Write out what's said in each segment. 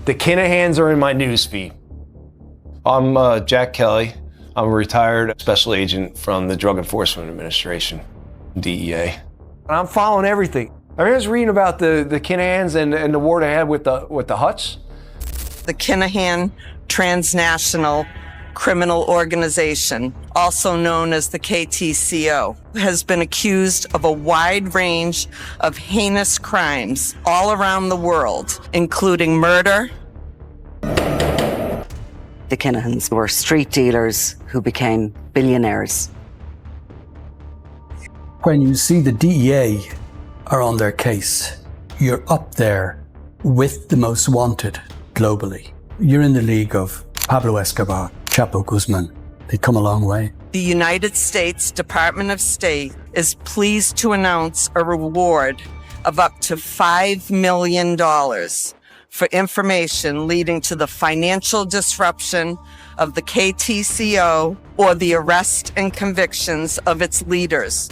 The Kinahans are in my newsfeed. I'm Jack Kelly. I'm a retired special agent from the Drug Enforcement Administration, DEA. And I'm following everything. I was reading about the Kinahans and the war they had with the Hutch. The Kinahan Transnational Criminal Organization, also known as the KTCO, has been accused of a wide range of heinous crimes all around the world, including murder. The Kinahans were street dealers who became billionaires. When you see the DEA are on their case, you're up there with the most wanted globally. You're in the league of Pablo Escobar, Chapo Guzman. They've come a long way. The United States Department of State is pleased to announce a reward of up to $5 million for information leading to the financial disruption of the KTCO or the arrest and convictions of its leaders.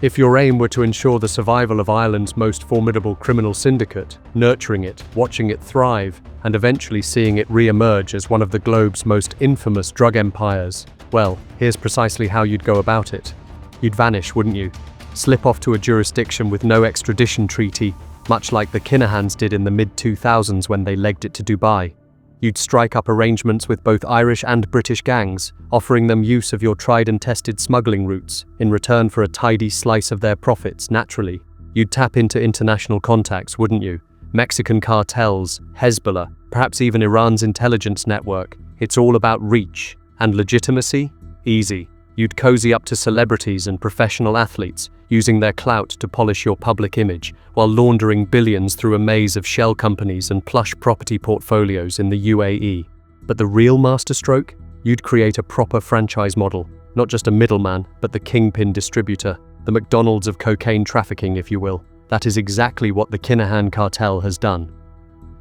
If your aim were to ensure the survival of Ireland's most formidable criminal syndicate, nurturing it, watching it thrive, and eventually seeing it re-emerge as one of the globe's most infamous drug empires, well, here's precisely how you'd go about it. You'd vanish, wouldn't you? Slip off to a jurisdiction with no extradition treaty, much like the Kinahans did in the mid-2000s when they legged it to Dubai. You'd strike up arrangements with both Irish and British gangs, offering them use of your tried and tested smuggling routes in return for a tidy slice of their profits, naturally. You'd tap into international contacts, wouldn't you? Mexican cartels, Hezbollah, perhaps even Iran's intelligence network. It's all about reach. And legitimacy? Easy. You'd cozy up to celebrities and professional athletes, using their clout to polish your public image, while laundering billions through a maze of shell companies and plush property portfolios in the UAE. But the real masterstroke? You'd create a proper franchise model, not just a middleman, but the kingpin distributor, the McDonald's of cocaine trafficking, if you will. That is exactly what the Kinahan Cartel has done.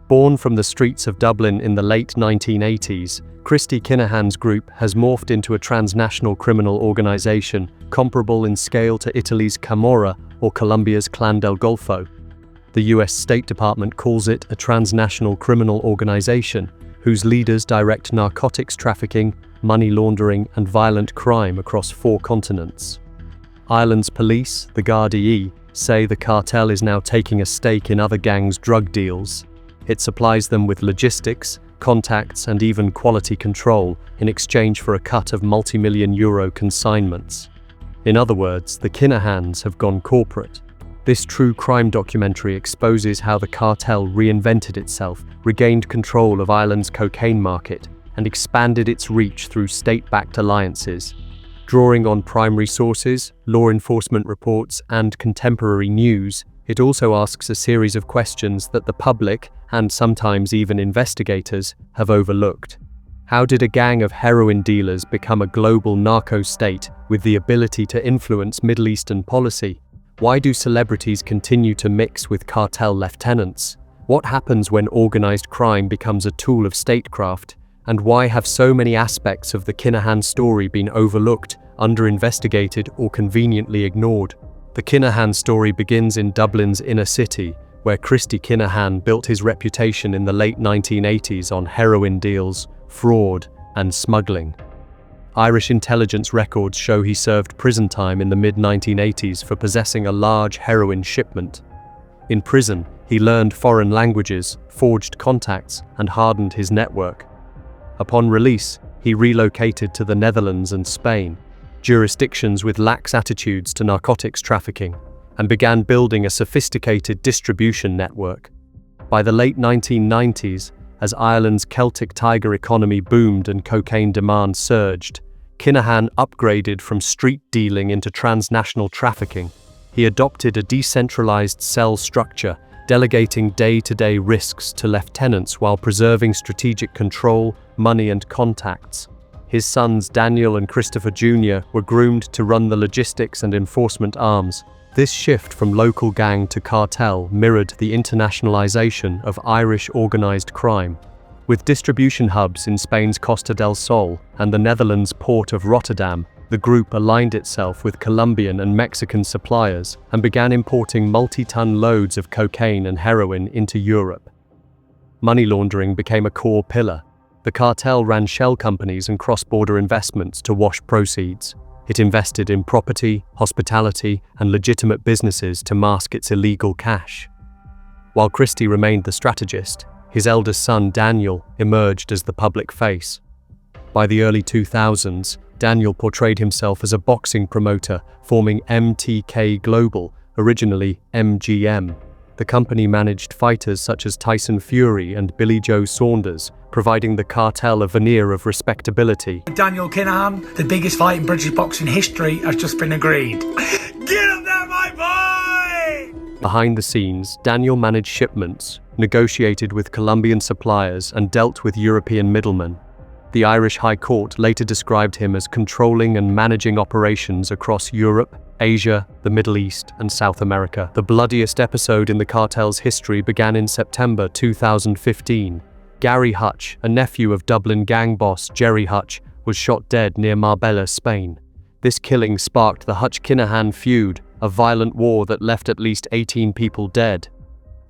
Born from the streets of Dublin in the late 1980s, Kinahan's group has morphed into a transnational criminal organization comparable in scale to Italy's Camorra or Colombia's Clan del Golfo. The US State Department calls it a transnational criminal organization whose leaders direct narcotics trafficking, money laundering, and violent crime across 4 continents. Ireland's police, the Gardaí, say the cartel is now taking a stake in other gangs' drug deals. It supplies them with logistics, contacts, and even quality control in exchange for a cut of multi-million euro consignments. In other words, the Kinahans have gone corporate. This true crime documentary exposes how the cartel reinvented itself, regained control of Ireland's cocaine market, and expanded its reach through state-backed alliances. Drawing on primary sources, law enforcement reports, and contemporary news, it also asks a series of questions that the public, and sometimes even investigators, have overlooked. How did a gang of heroin dealers become a global narco-state with the ability to influence Middle Eastern policy? Why do celebrities continue to mix with cartel lieutenants? What happens when organized crime becomes a tool of statecraft? And why have so many aspects of the Kinahan story been overlooked, under-investigated, or conveniently ignored? The Kinahan story begins in Dublin's inner city, where Kinahan built his reputation in the late 1980s on heroin deals, fraud, and smuggling. Irish intelligence records show he served prison time in the mid-1980s for possessing a large heroin shipment. In prison, he learned foreign languages, forged contacts, and hardened his network. Upon release, he relocated to the Netherlands and Spain, jurisdictions with lax attitudes to narcotics trafficking, and began building a sophisticated distribution network. By the late 1990s, as Ireland's Celtic Tiger economy boomed and cocaine demand surged, Kinahan upgraded from street dealing into transnational trafficking. He adopted a decentralized cell structure, delegating day-to-day risks to lieutenants while preserving strategic control, money, and contacts. His sons Daniel and Christopher Jr. were groomed to run the logistics and enforcement arms. This shift from local gang to cartel mirrored the internationalization of Irish organized crime. With distribution hubs in Spain's Costa del Sol and the Netherlands' port of Rotterdam, the group aligned itself with Colombian and Mexican suppliers and began importing multi-ton loads of cocaine and heroin into Europe. money laundering became a core pillar. The cartel ran shell companies and cross-border investments to wash proceeds. It invested in property, hospitality, and legitimate businesses to mask its illegal cash. While Christie remained the strategist, his eldest son Daniel emerged as the public face. By the early 2000s, Daniel portrayed himself as a boxing promoter, forming MTK Global, originally MGM. The company managed fighters such as Tyson Fury and Billy Joe Saunders, providing the cartel a veneer of respectability. Daniel Kinahan, the biggest fight in British boxing history, has just been agreed. Get up there, my boy! Behind the scenes, Daniel managed shipments, negotiated with Colombian suppliers, and dealt with European middlemen. The Irish High Court later described him as controlling and managing operations across Europe, Asia, the Middle East, and South America. The bloodiest episode in the cartel's history began in September 2015. Gary Hutch, a nephew of Dublin gang boss Gerry Hutch, was shot dead near Marbella, Spain. This killing sparked the Hutch-Kinahan feud, a violent war that left at least 18 people dead.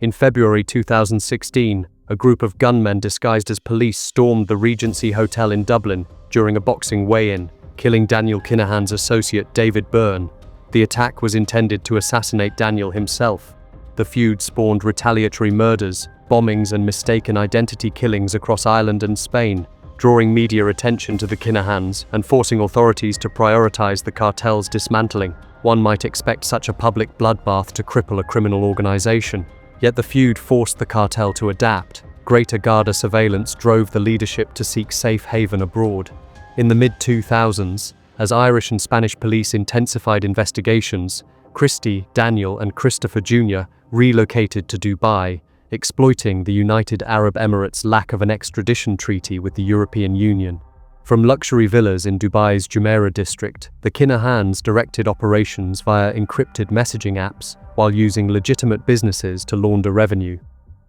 In February 2016, a group of gunmen disguised as police stormed the Regency Hotel in Dublin during a boxing weigh-in, killing Daniel Kinahan's associate David Byrne. The attack was intended to assassinate Daniel himself. The feud spawned retaliatory murders, bombings, and mistaken identity killings across Ireland and Spain, drawing media attention to the Kinahans and forcing authorities to prioritize the cartel's dismantling. One might expect such a public bloodbath to cripple a criminal organization. Yet the feud forced the cartel to adapt. Greater Garda surveillance drove the leadership to seek safe haven abroad. In the mid-2000s, as Irish and Spanish police intensified investigations, Christie, Daniel, and Christopher Jr. relocated to Dubai, exploiting the United Arab Emirates' lack of an extradition treaty with the European Union. From luxury villas in Dubai's Jumeirah district, the Kinahans directed operations via encrypted messaging apps while using legitimate businesses to launder revenue.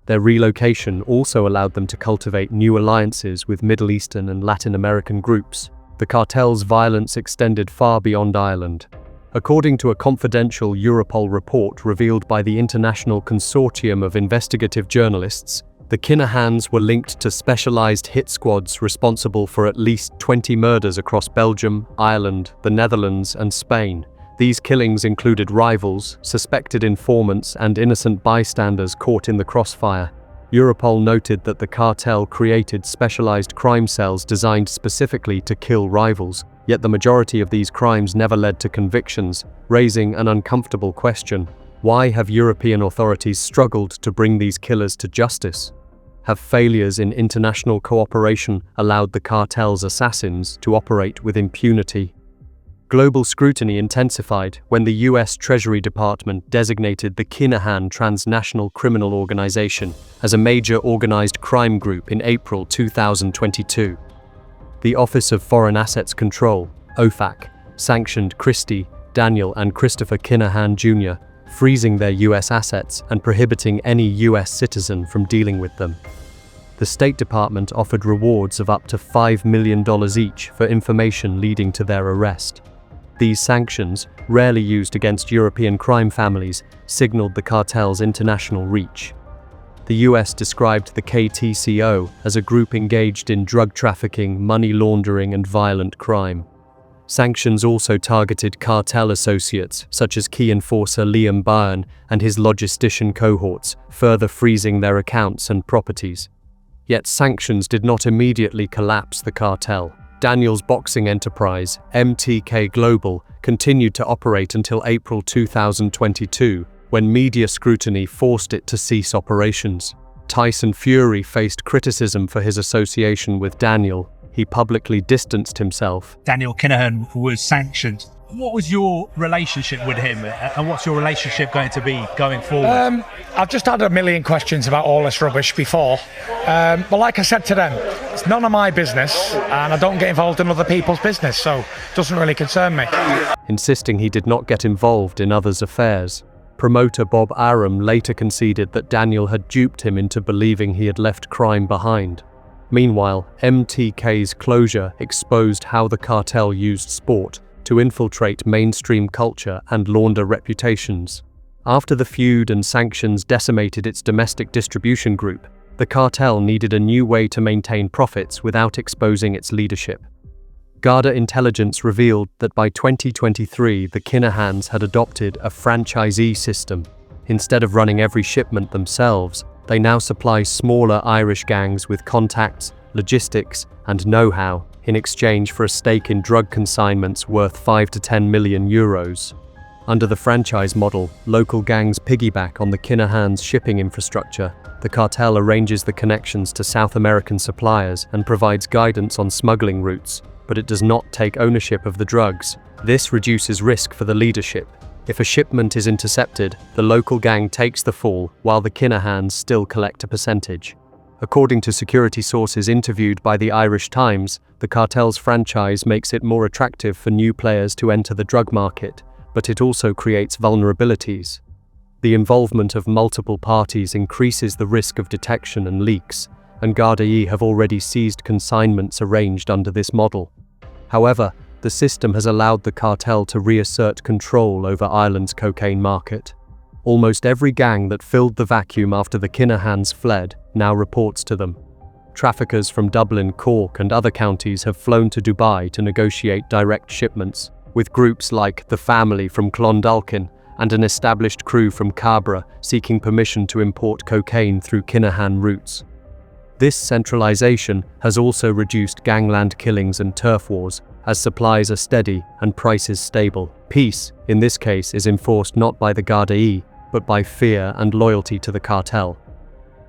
Their relocation also allowed them to cultivate new alliances with Middle Eastern and Latin American groups. The cartel's violence extended far beyond Ireland. According to a confidential Europol report revealed by the International Consortium of Investigative Journalists, the Kinahans were linked to specialized hit squads responsible for at least 20 murders across Belgium, Ireland, the Netherlands, and Spain. These killings included rivals, suspected informants, and innocent bystanders caught in the crossfire. Europol noted that the cartel created specialized crime cells designed specifically to kill rivals, yet the majority of these crimes never led to convictions, raising an uncomfortable question. Why have European authorities struggled to bring these killers to justice? Have failures in international cooperation allowed the cartel's assassins to operate with impunity? Global scrutiny intensified when the US Treasury Department designated the Kinahan transnational criminal organization as a major organized crime group in April 2022. The Office of Foreign Assets Control, OFAC, sanctioned Christie, Daniel, and Christopher Kinahan Jr., freezing their US assets and prohibiting any US citizen from dealing with them. The State Department offered rewards of up to $5 million each for information leading to their arrest. These sanctions, rarely used against European crime families, signaled the cartel's international reach. The US described the KTCO as a group engaged in drug trafficking, money laundering, and violent crime. Sanctions also targeted cartel associates such as key enforcer Liam Byrne and his logistician cohorts, further freezing their accounts and properties. Yet sanctions did not immediately collapse the cartel. Daniel's boxing enterprise, MTK Global, continued to operate until April 2022, when media scrutiny forced it to cease operations. Tyson Fury faced criticism for his association with Daniel. He publicly distanced himself. Daniel Kinahan was sanctioned. What was your relationship with him, and what's your relationship going to be going forward? I've just had a million questions about all this rubbish before, but like I said to them, it's none of my business, and I don't get involved in other people's business, so it doesn't really concern me. Insisting he did not get involved in others' affairs. Promoter Bob Arum later conceded that Daniel had duped him into believing he had left crime behind. Meanwhile, MTK's closure exposed how the cartel used sport to infiltrate mainstream culture and launder reputations. After the feud and sanctions decimated its domestic distribution group, The cartel needed a new way to maintain profits without exposing its leadership. Garda intelligence revealed that by 2023, the Kinahans had adopted a franchisee system. Instead of running every shipment themselves, they now supply smaller Irish gangs with contacts, logistics, and know-how in exchange for a stake in drug consignments worth 5 to 10 million euros. Under the franchise model, local gangs piggyback on the Kinahans' shipping infrastructure. The cartel arranges the connections to South American suppliers and provides guidance on smuggling routes, but it does not take ownership of the drugs. This reduces risk for the leadership. If a shipment is intercepted, the local gang takes the fall, while the Kinahans still collect a percentage. According to security sources interviewed by the Irish Times, the cartel's franchise makes it more attractive for new players to enter the drug market, but it also creates vulnerabilities. The involvement of multiple parties increases the risk of detection and leaks, and Gardaí have already seized consignments arranged under this model. However, the system has allowed the cartel to reassert control over Ireland's cocaine market. Almost every gang that filled the vacuum after the Kinahans fled now reports to them. Traffickers from Dublin, Cork, and other counties have flown to Dubai to negotiate direct shipments, with groups like the Family from Clondalkin and an established crew from Camorra seeking permission to import cocaine through Kinahan routes. This centralization has also reduced gangland killings and turf wars, as supplies are steady and prices stable. Peace, in this case, is enforced not by the Gardaí, but by fear and loyalty to the cartel.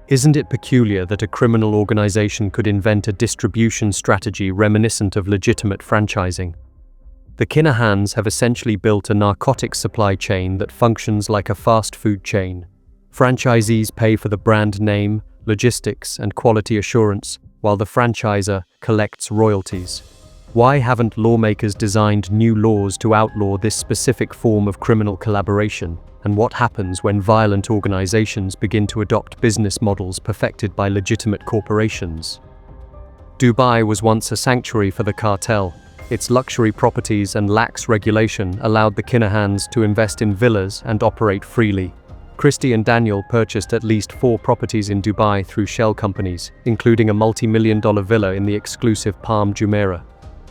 Isn't it peculiar that a criminal organization could invent a distribution strategy reminiscent of legitimate franchising? The Kinahans have essentially built a narcotics supply chain that functions like a fast food chain. Franchisees pay for the brand name, logistics, and quality assurance, while the franchisor collects royalties. Why haven't lawmakers designed new laws to outlaw this specific form of criminal collaboration? And what happens when violent organizations begin to adopt business models perfected by legitimate corporations? Dubai was once a sanctuary for the cartel. Its luxury properties and lax regulation allowed the Kinahans to invest in villas and operate freely. Christy and Daniel purchased at least 4 properties in Dubai through shell companies, including a multi-million-dollar villa in the exclusive Palm Jumeirah.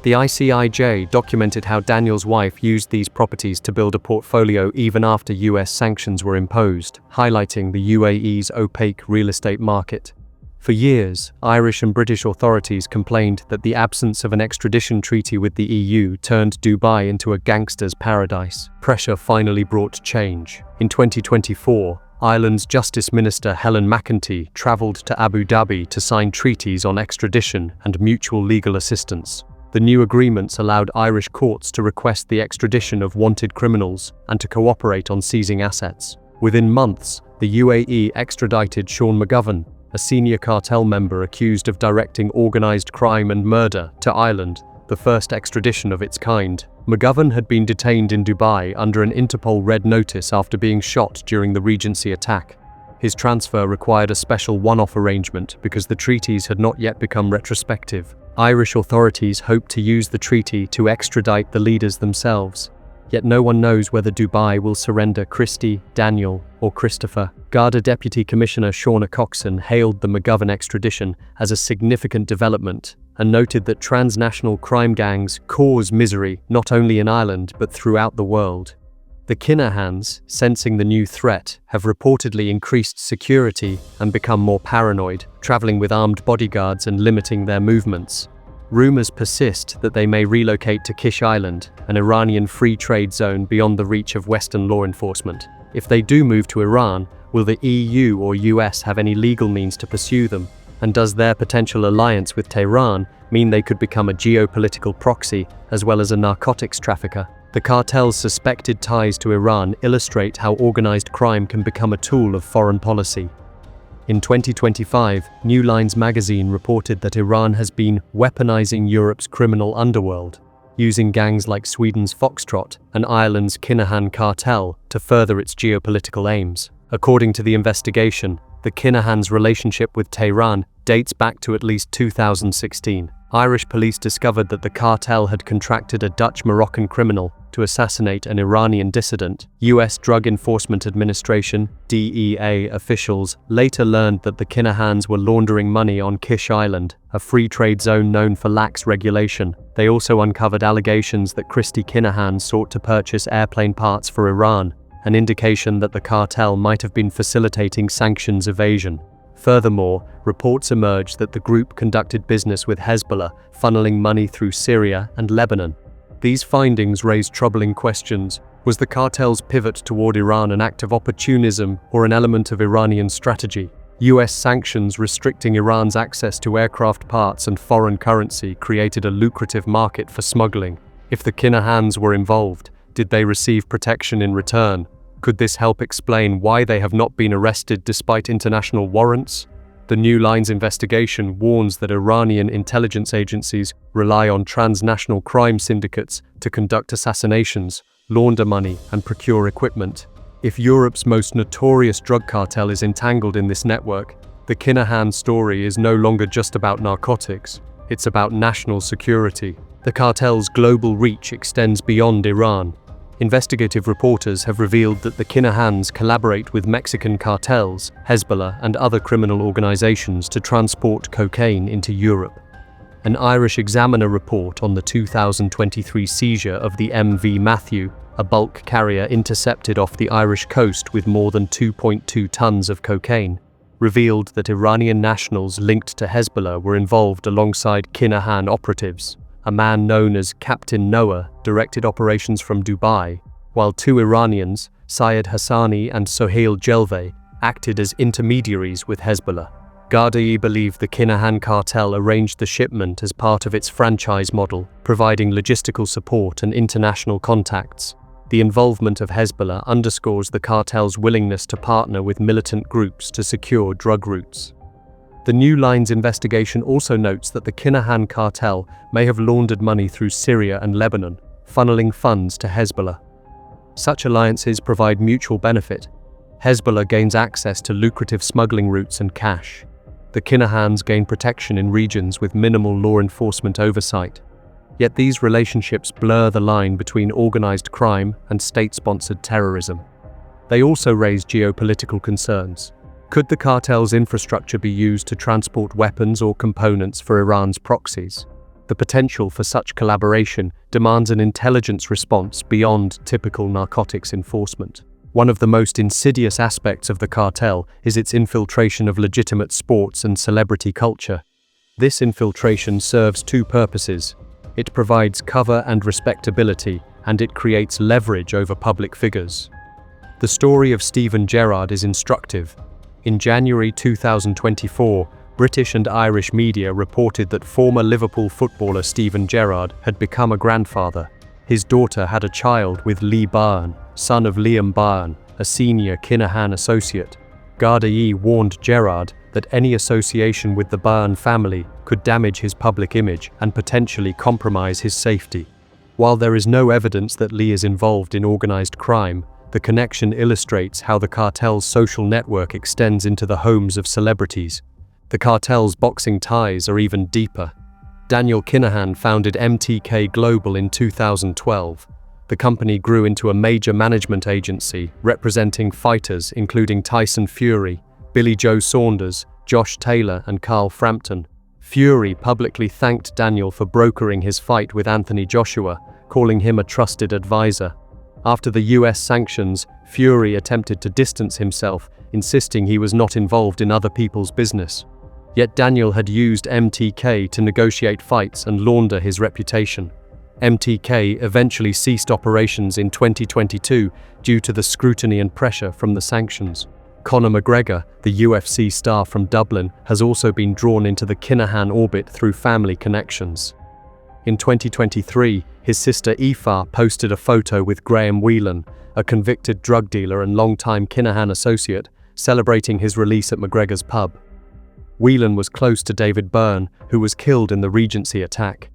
The ICIJ documented how Daniel's wife used these properties to build a portfolio even after US sanctions were imposed, highlighting the UAE's opaque real estate market. For years, Irish and British authorities complained that the absence of an extradition treaty with the EU turned Dubai into a gangster's paradise. Pressure finally brought change. In 2024, Ireland's Justice Minister Helen McEntee travelled to Abu Dhabi to sign treaties on extradition and mutual legal assistance. The new agreements allowed Irish courts to request the extradition of wanted criminals and to cooperate on seizing assets. Within months, the UAE extradited Sean McGovern, a senior cartel member accused of directing organised crime and murder, to Ireland, the first extradition of its kind. McGovern had been detained in Dubai under an Interpol red notice after being shot during the Regency attack. His transfer required a special one-off arrangement because the treaties had not yet become retrospective. Irish authorities hope to use the treaty to extradite the leaders themselves. Yet no one knows whether Dubai will surrender Christy, Daniel, or Christopher. Garda Deputy Commissioner Shauna Coxon hailed the McGovern extradition as a significant development and noted that transnational crime gangs cause misery not only in Ireland but throughout the world. The Kinahans, sensing the new threat, have reportedly increased security and become more paranoid, traveling with armed bodyguards and limiting their movements. Rumors persist that they may relocate to Kish Island, an Iranian free trade zone beyond the reach of Western law enforcement. If they do move to Iran, will the EU or US have any legal means to pursue them? And does their potential alliance with Tehran mean they could become a geopolitical proxy as well as a narcotics trafficker? The cartel's suspected ties to Iran illustrate how organized crime can become a tool of foreign policy. In 2025, New Lines magazine reported that Iran has been weaponizing Europe's criminal underworld, using gangs like Sweden's Foxtrot and Ireland's Kinahan Cartel to further its geopolitical aims. According to the investigation, the Kinahans' relationship with Tehran dates back to at least 2016. Irish police discovered that the cartel had contracted a Dutch-Moroccan criminal to assassinate an Iranian dissident. US Drug Enforcement Administration (DEA) officials later learned that the Kinahans were laundering money on Kish Island, a free trade zone known for lax regulation. They also uncovered allegations that Christy Kinahan sought to purchase airplane parts for Iran, an indication that the cartel might have been facilitating sanctions evasion. Furthermore, reports emerged that the group conducted business with Hezbollah, funneling money through Syria and Lebanon. These findings raised troubling questions. Was the cartel's pivot toward Iran an act of opportunism or an element of Iranian strategy? US sanctions restricting Iran's access to aircraft parts and foreign currency created a lucrative market for smuggling. If the Kinahans were involved, did they receive protection in return? Could this help explain why they have not been arrested despite international warrants? The New Lines investigation warns that Iranian intelligence agencies rely on transnational crime syndicates to conduct assassinations, launder money, and procure equipment. If Europe's most notorious drug cartel is entangled in this network, the Kinahan story is no longer just about narcotics. It's about national security. The cartel's global reach extends beyond Iran. Investigative reporters have revealed that the Kinahans collaborate with Mexican cartels, Hezbollah, and other criminal organizations to transport cocaine into Europe. An Irish Examiner report on the 2023 seizure of the MV Matthew, a bulk carrier intercepted off the Irish coast with more than 2.2 tons of cocaine, revealed that Iranian nationals linked to Hezbollah were involved alongside Kinahan operatives. A man known as Captain Noah directed operations from Dubai, while two Iranians, Syed Hassani and Sohail Jelveh, acted as intermediaries with Hezbollah. Gardai believed the Kinahan cartel arranged the shipment as part of its franchise model, providing logistical support and international contacts. The involvement of Hezbollah underscores the cartel's willingness to partner with militant groups to secure drug routes. The New Lines investigation also notes that the Kinahan cartel may have laundered money through Syria and Lebanon, funneling funds to Hezbollah. Such alliances provide mutual benefit. Hezbollah gains access to lucrative smuggling routes and cash. The Kinahans gain protection in regions with minimal law enforcement oversight. Yet these relationships blur the line between organized crime and state-sponsored terrorism. They also raise geopolitical concerns. Could the cartel's infrastructure be used to transport weapons or components for Iran's proxies? The potential for such collaboration demands an intelligence response beyond typical narcotics enforcement. One of the most insidious aspects of the cartel is its infiltration of legitimate sports and celebrity culture. This infiltration serves two purposes. It provides cover and respectability, and it creates leverage over public figures. The story of Steven Gerrard is instructive. In January 2024, British and Irish media reported that former Liverpool footballer Steven Gerrard had become a grandfather. His daughter had a child with Lee Byrne, son of Liam Byrne, a senior Kinahan associate. Gardai warned Gerrard that any association with the Byrne family could damage his public image and potentially compromise his safety. While there is no evidence that Lee is involved in organized crime, the connection illustrates how the cartel's social network extends into the homes of celebrities. The cartel's boxing ties are even deeper. Daniel Kinahan founded MTK Global in 2012. The company grew into a major management agency representing fighters including Tyson Fury, Billy Joe Saunders, Josh Taylor, and Carl Frampton. Fury publicly thanked Daniel for brokering his fight with Anthony Joshua, calling him a trusted advisor. After the US sanctions, Fury attempted to distance himself, insisting he was not involved in other people's business. Yet Daniel had used MTK to negotiate fights and launder his reputation. MTK eventually ceased operations in 2022 due to the scrutiny and pressure from the sanctions. Conor McGregor, the UFC star from Dublin, has also been drawn into the Kinahan orbit through family connections. In 2023, his sister Aoife posted a photo with Graham Whelan, a convicted drug dealer and longtime Kinahan associate, celebrating his release at McGregor's pub. Whelan was close to David Byrne, who was killed in the Regency attack.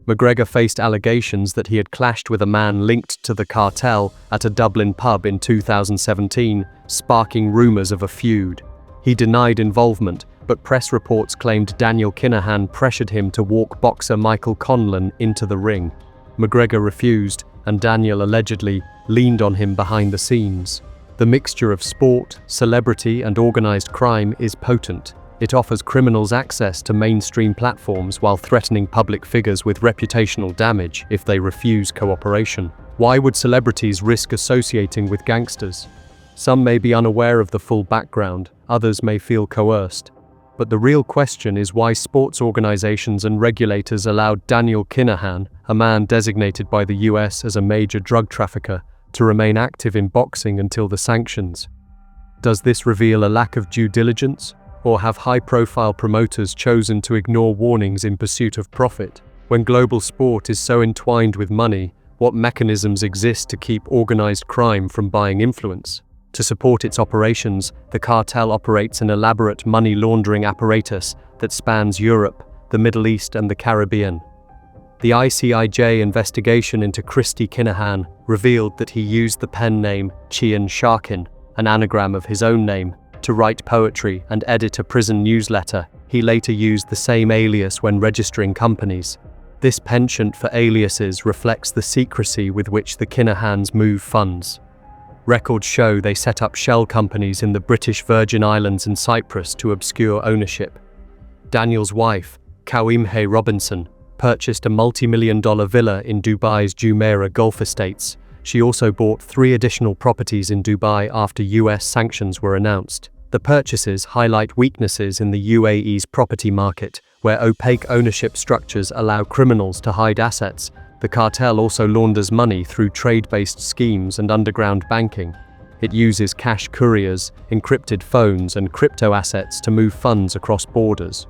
McGregor faced allegations that he had clashed with a man linked to the cartel at a Dublin pub in 2017, sparking rumours of a feud. He denied involvement, but press reports claimed Daniel Kinahan pressured him to walk boxer Michael Conlan into the ring. McGregor refused, and Daniel allegedly leaned on him behind the scenes. The mixture of sport, celebrity, and organized crime is potent. It offers criminals access to mainstream platforms while threatening public figures with reputational damage if they refuse cooperation. Why would celebrities risk associating with gangsters? Some may be unaware of the full background, others may feel coerced. But the real question is why sports organizations and regulators allowed Daniel Kinahan, a man designated by the US as a major drug trafficker, to remain active in boxing until the sanctions. Does this reveal a lack of due diligence, or have high-profile promoters chosen to ignore warnings in pursuit of profit? When global sport is so entwined with money, what mechanisms exist to keep organized crime from buying influence? To support its operations, the cartel operates an elaborate money laundering apparatus that spans Europe, the Middle East, and the Caribbean. The ICIJ investigation into Hutch-Kinahan revealed that he used the pen name Chian Sharkin, an anagram of his own name, to write poetry and edit a prison newsletter. He later used the same alias when registering companies. This penchant for aliases reflects the secrecy with which the Kinahans move funds. Records show they set up shell companies in the British Virgin Islands and Cyprus to obscure ownership. Daniel's wife, Kawimhe Robinson, purchased a multi-million-dollar villa in Dubai's Jumeirah Gulf estates. She also bought 3 additional properties in Dubai after US sanctions were announced. The purchases highlight weaknesses in the UAE's property market, where opaque ownership structures allow criminals to hide assets. The cartel also launders money through trade-based schemes and underground banking. It uses cash couriers, encrypted phones, and crypto assets to move funds across borders.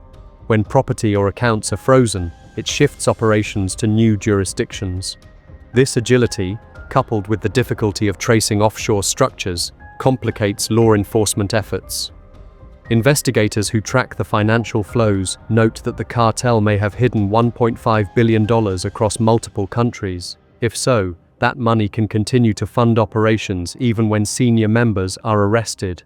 When property or accounts are frozen, it shifts operations to new jurisdictions. This agility, coupled with the difficulty of tracing offshore structures, complicates law enforcement efforts. Investigators who track the financial flows note that the cartel may have hidden $1.5 billion across multiple countries. If so, that money can continue to fund operations even when senior members are arrested.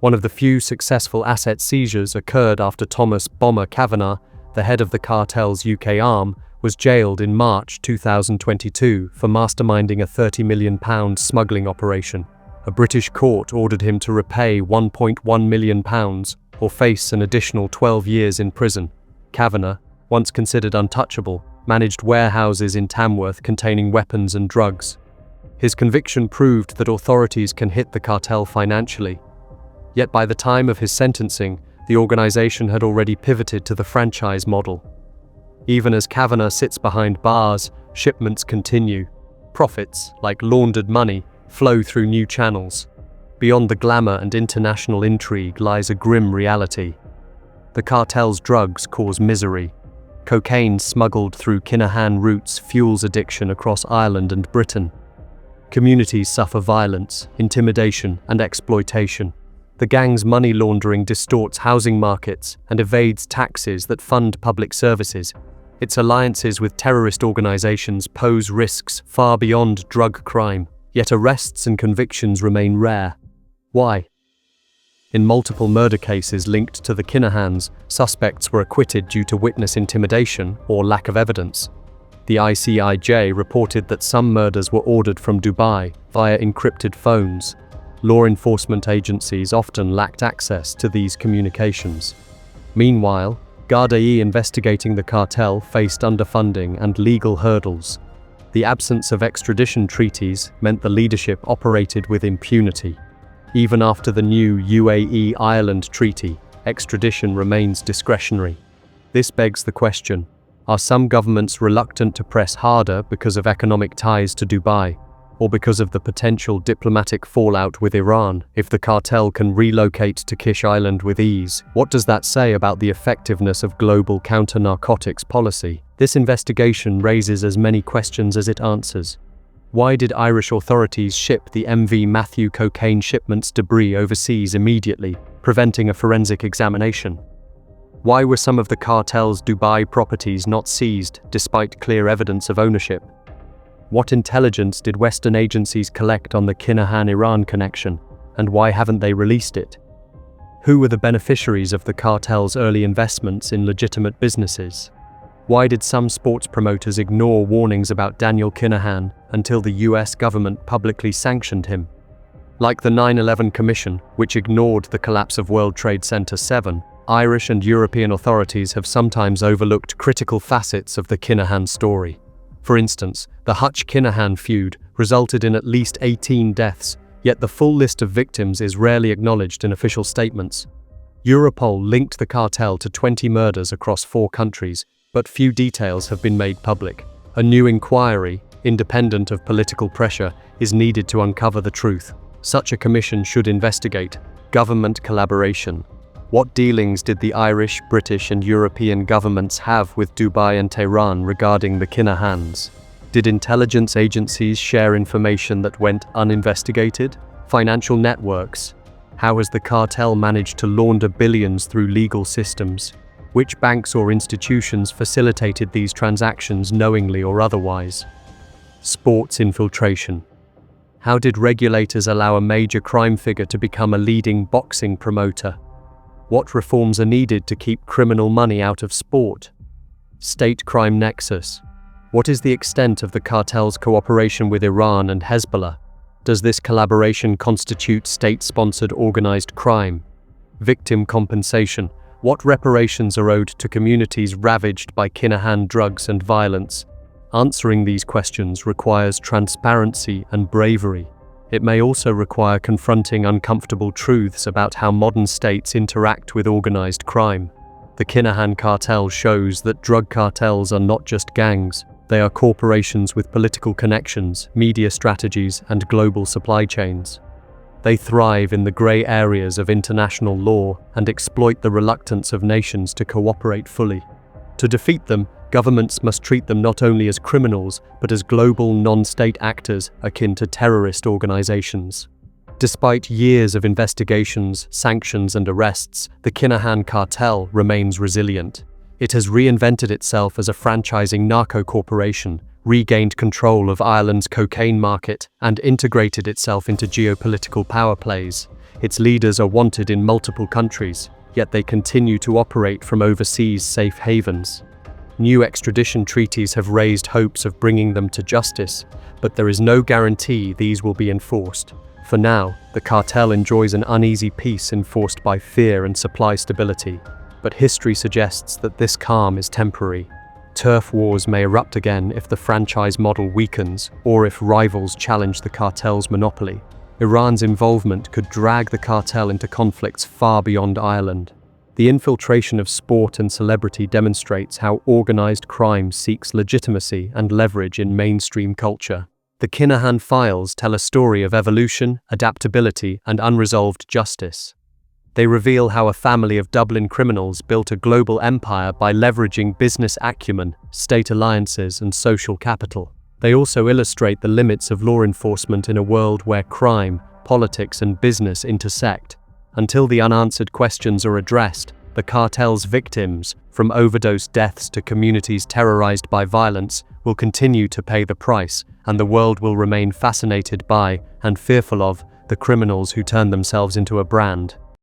One of the few successful asset seizures occurred after Thomas "Bomber" Kavanagh, the head of the cartel's UK arm, was jailed in March 2022 for masterminding a £30 million smuggling operation. A British court ordered him to repay £1.1 million or face an additional 12 years in prison. Kavanagh, once considered untouchable, managed warehouses in Tamworth containing weapons and drugs. His conviction proved that authorities can hit the cartel financially. Yet by the time of his sentencing, the organization had already pivoted to the franchise model. Even as Kavanagh sits behind bars, shipments continue. Profits, like laundered money, flow through new channels. Beyond the glamour and international intrigue lies a grim reality. The cartel's drugs cause misery. Cocaine smuggled through Kinahan routes fuels addiction across Ireland and Britain. Communities suffer violence, intimidation, and exploitation. The gang's money laundering distorts housing markets and evades taxes that fund public services. Its alliances with terrorist organizations pose risks far beyond drug crime, yet arrests and convictions remain rare. Why? In multiple murder cases linked to the Kinahans, suspects were acquitted due to witness intimidation or lack of evidence. The ICIJ reported that some murders were ordered from Dubai via encrypted phones. Law enforcement agencies often lacked access to these communications. Meanwhile, Gardaí investigating the cartel faced underfunding and legal hurdles. The absence of extradition treaties meant the leadership operated with impunity. Even after the new UAE-Ireland treaty, extradition remains discretionary. This begs the question, are some governments reluctant to press harder because of economic ties to Dubai, or because of the potential diplomatic fallout with Iran? If the cartel can relocate to Kish Island with ease, what does that say about the effectiveness of global counter-narcotics policy? This investigation raises as many questions as it answers. Why did Irish authorities ship the MV Matthew cocaine shipment's debris overseas immediately, preventing a forensic examination? Why were some of the cartel's Dubai properties not seized despite clear evidence of ownership? What intelligence did Western agencies collect on the Kinahan-Iran connection, and why haven't they released it? Who were the beneficiaries of the cartel's early investments in legitimate businesses? Why did some sports promoters ignore warnings about Daniel Kinahan until the US government publicly sanctioned him? Like the 9/11 Commission, which ignored the collapse of World Trade Center 7, Irish and European authorities have sometimes overlooked critical facets of the Kinahan story. For instance, the Hutch-Kinahan feud resulted in at least 18 deaths, yet the full list of victims is rarely acknowledged in official statements. Europol linked the cartel to 20 murders across 4 countries, but few details have been made public. A new inquiry, independent of political pressure, is needed to uncover the truth. Such a commission should investigate government collaboration. What dealings did the Irish, British, and European governments have with Dubai and Tehran regarding the Kinahans? Did intelligence agencies share information that went uninvestigated? Financial networks? How has the cartel managed to launder billions through legal systems? Which banks or institutions facilitated these transactions knowingly or otherwise? Sports infiltration. How did regulators allow a major crime figure to become a leading boxing promoter? What reforms are needed to keep criminal money out of sport? State crime nexus. What is the extent of the cartel's cooperation with Iran and Hezbollah? Does this collaboration constitute state-sponsored organized crime? Victim compensation. What reparations are owed to communities ravaged by Kinahan drugs and violence? Answering these questions requires transparency and bravery. It may also require confronting uncomfortable truths about how modern states interact with organized crime. The Kinahan cartel shows that drug cartels are not just gangs. They are corporations with political connections, media strategies, and global supply chains. They thrive in the grey areas of international law and exploit the reluctance of nations to cooperate fully. To defeat them, governments must treat them not only as criminals, but as global non-state actors akin to terrorist organizations. Despite years of investigations, sanctions, and arrests, the Kinahan cartel remains resilient. It has reinvented itself as a franchising narco corporation, regained control of Ireland's cocaine market, and integrated itself into geopolitical power plays. Its leaders are wanted in multiple countries, yet they continue to operate from overseas safe havens. New extradition treaties have raised hopes of bringing them to justice, but there is no guarantee these will be enforced. For now, the cartel enjoys an uneasy peace enforced by fear and supply stability, but history suggests that this calm is temporary. Turf wars may erupt again if the franchise model weakens or if rivals challenge the cartel's monopoly. Iran's involvement could drag the cartel into conflicts far beyond Ireland. The infiltration of sport and celebrity demonstrates how organized crime seeks legitimacy and leverage in mainstream culture. The Kinahan files tell a story of evolution, adaptability, and unresolved justice. They reveal how a family of Dublin criminals built a global empire by leveraging business acumen, state alliances, and social capital. They also illustrate the limits of law enforcement in a world where crime, politics, and business intersect. Until the unanswered questions are addressed, the cartel's victims, from overdose deaths to communities terrorized by violence, will continue to pay the price, and the world will remain fascinated by, and fearful of, the criminals who turn themselves into a brand.